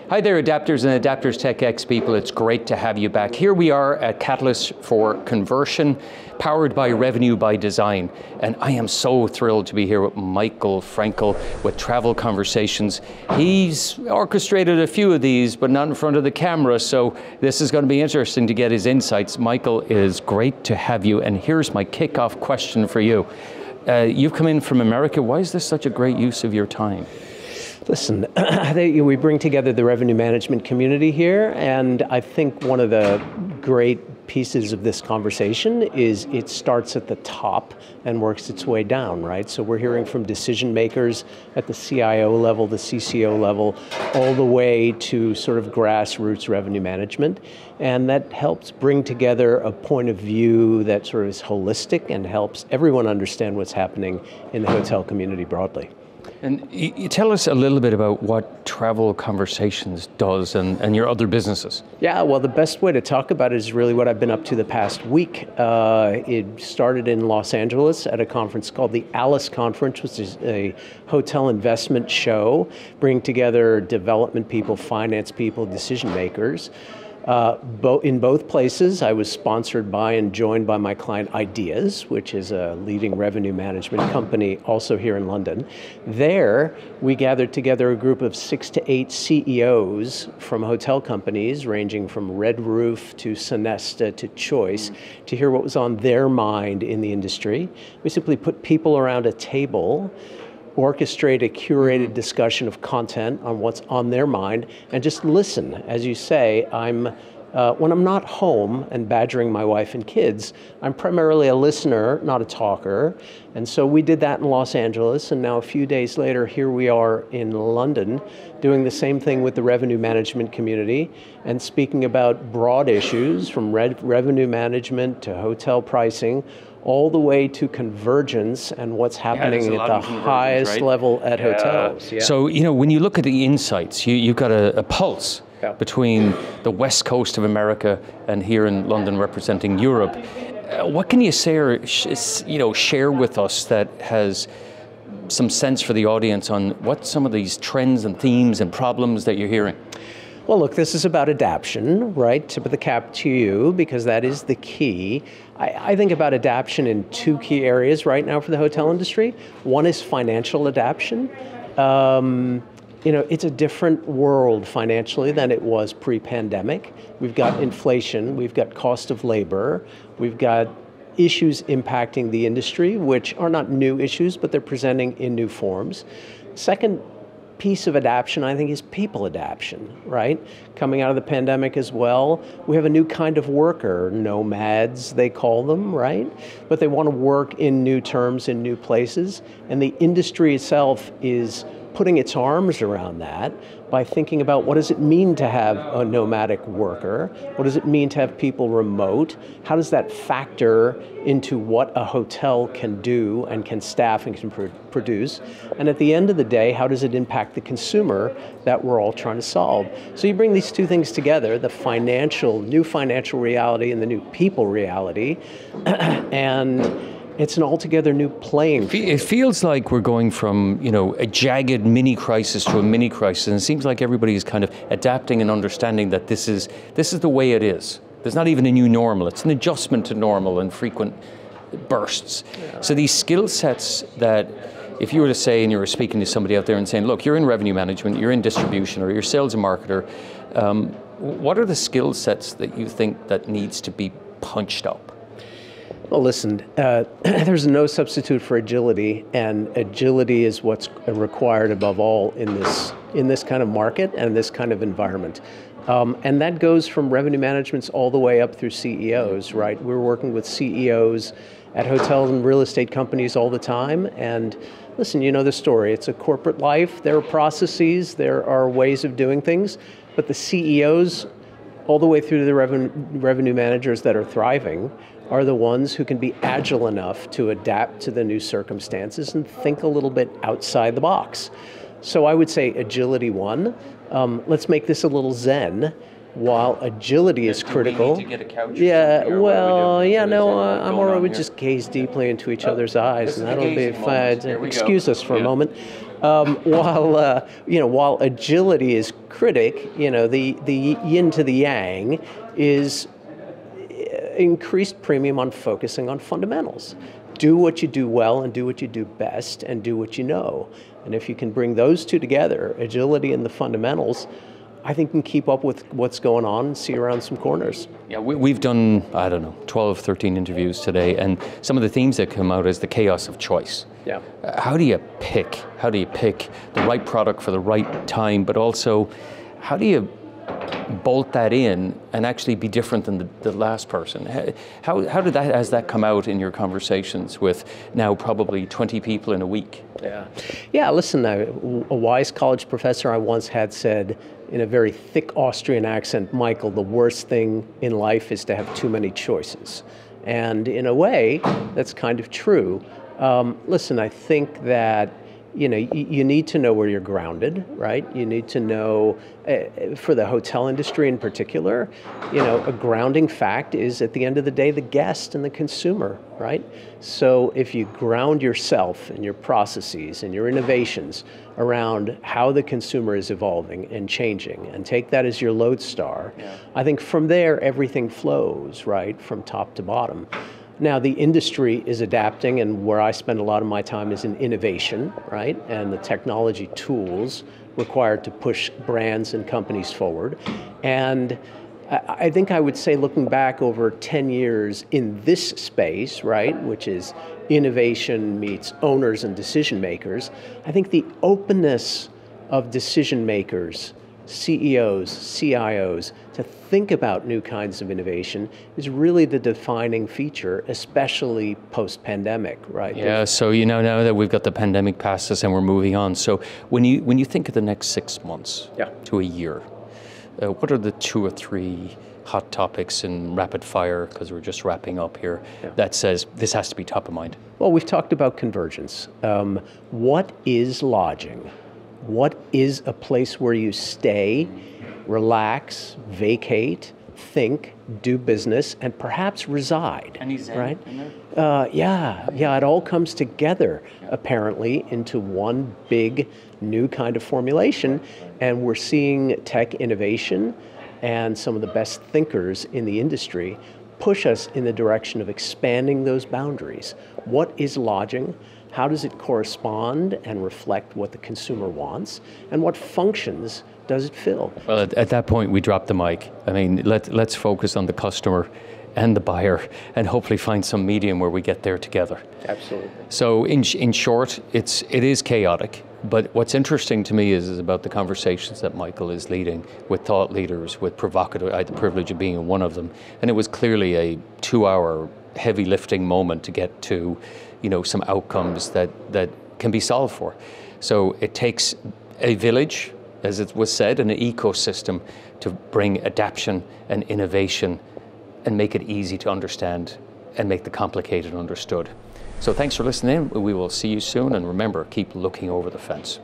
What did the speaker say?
Hi there, Adapters and Adapters TechX people. It's great to have you back. Here we are at Catalyst for Conversion, powered by Revenue by Design. And I am so thrilled to be here with Michael Frenkel with Travel Conversations. He's orchestrated a few of these, but not in front of the camera, so this is going to be interesting to get his insights. Michael, it is great to have you, and here's my kickoff question for you. You've come in from America. Why is this such a great use of your time? Listen, we bring together the revenue management community here, and I think one of the great pieces of this conversation is it starts at the top and works its way down, right? So we're hearing from decision makers at the CIO level, the CCO level, all the way to sort of grassroots revenue management. And that helps bring together a point of view that sort of is holistic and helps everyone understand what's happening in the hotel community broadly. And you tell us a little bit about what Travel Conversations does and your other businesses. Yeah, well, the best way to talk about it is really what I've been up to the past week. It started in Los Angeles at a conference called the Alice Conference, which is a hotel investment show, bringing together development people, finance people, decision makers. In both places, I was sponsored by and joined by my client Ideas, which is a leading revenue management company also here in London. There, we gathered together a group of 6 to 8 CEOs from hotel companies, ranging from Red Roof to Sonesta to Choice, to hear what was on their mind in the industry. We simply put people around a table, orchestrate a curated discussion of content on what's on their mind, and just listen. As you say, when I'm not home and badgering my wife and kids, I'm primarily a listener, not a talker. And so we did that in Los Angeles, and now a few days later, here we are in London, doing the same thing with the revenue management community, and speaking about broad issues from revenue management to hotel pricing, all the way to convergence and what's happening at the highest level at hotels. Yeah. So, when you look at the insights, you've got a pulse between the West Coast of America and here in London representing Europe. What can you say or share with us that has some sense for the audience on what some of these trends and themes and problems that you're hearing? Well, look, this is about adaption, right? Tip of the cap to you, because that is the key. I think about adaption in 2 key areas right now for the hotel industry. One is financial adaption. It's a different world financially than it was pre-pandemic. We've got inflation, we've got cost of labor, we've got issues impacting the industry, which are not new issues, but they're presenting in new forms. Second piece of adaption, I think, is people adaption, right? Coming out of the pandemic as well, we have a new kind of worker, nomads they call them, right? But they want to work in new terms, in new places, and the industry itself is putting its arms around that by thinking about what does it mean to have a nomadic worker? What does it mean to have people remote? How does that factor into what a hotel can do and can staff and can produce? And at the end of the day, how does it impact the consumer that we're all trying to solve? So you bring these 2 things together, the new financial reality and the new people reality, and it's an altogether new playing field. It feels like we're going from, a jagged mini crisis to a mini crisis, and it seems like everybody is kind of adapting and understanding that this is the way it is. There's not even a new normal. It's an adjustment to normal and frequent bursts. Yeah. So these skill sets that, if you were to say, and you were speaking to somebody out there and saying, look, you're in revenue management, you're in distribution, or you're sales and marketer, what are the skill sets that you think that needs to be punched up? Well, listen, there's no substitute for agility, and agility is what's required above all in this kind of market and this kind of environment. And that goes from revenue managements all the way up through CEOs, right? We're working with CEOs at hotels and real estate companies all the time, and listen, you know the story. It's a corporate life. There are processes, there are ways of doing things, but the CEOs, all the way through to the revenue managers that are thriving, are the ones who can be agile enough to adapt to the new circumstances and think a little bit outside the box. So I would say agility 1. Let's make this a little zen. while agility is critical. Do we need to get a couch? Yeah, Or well, yeah, no, I'm all right. with We just gaze deeply into each other's eyes, and this is that'll the be gazing fine. moment. Here we go. Excuse us for a Yeah. moment. While agility is critic, the yin to the yang is increased premium on focusing on fundamentals. Do what you do well and do what you do best and do what you know. And if you can bring those two together, agility and the fundamentals, I think you can keep up with what's going on and see around some corners. Yeah, we've done, 12, 13 interviews today, and some of the themes that come out is the chaos of choice. Yeah. How do you pick the right product for the right time, but also how do you bolt that in and actually be different than the last person? Has that come out in your conversations with now probably 20 people in a week? Yeah, listen, a wise college professor I once had said in a very thick Austrian accent, Michael, the worst thing in life is to have too many choices. And in a way, that's kind of true. Listen, I think that you need to know where you're grounded, right? You need to know, for the hotel industry in particular, a grounding fact is at the end of the day, the guest and the consumer, right? So if you ground yourself and your processes and your innovations around how the consumer is evolving and changing and take that as your lodestar, I think from there, everything flows, right? From top to bottom. Now, the industry is adapting, and where I spend a lot of my time is in innovation, right? And the technology tools required to push brands and companies forward. And I think I would say, looking back over 10 years in this space, right, which is innovation meets owners and decision makers, I think the openness of decision makers, CEOs, CIOs, to think about new kinds of innovation is really the defining feature, especially post-pandemic, right? Yeah, so now that we've got the pandemic past us and we're moving on, so when you think of the next 6 months to a year, what are the 2 or 3 hot topics in rapid fire, because we're just wrapping up here, that says this has to be top of mind? Well, we've talked about convergence. What is lodging? What is a place where you stay, relax, vacate, think, do business, and perhaps reside? Any Zen right? in there? It all comes together, apparently, into one big new kind of formulation. And we're seeing tech innovation and some of the best thinkers in the industry push us in the direction of expanding those boundaries. What is lodging? How does it correspond and reflect what the consumer wants? And what functions does it fill? Well, at that point, we drop the mic. I mean, let's focus on the customer and the buyer and hopefully find some medium where we get there together. Absolutely. So in short, it is chaotic. But what's interesting to me is about the conversations that Michael is leading with thought leaders, with provocative. I had the privilege of being one of them. And it was clearly a 2-hour heavy lifting moment to get to some outcomes that can be solved for. So it takes a village, as it was said, and an ecosystem to bring adaptation and innovation and make it easy to understand and make the complicated understood. So thanks for listening. We will see you soon, and remember, keep looking over the fence.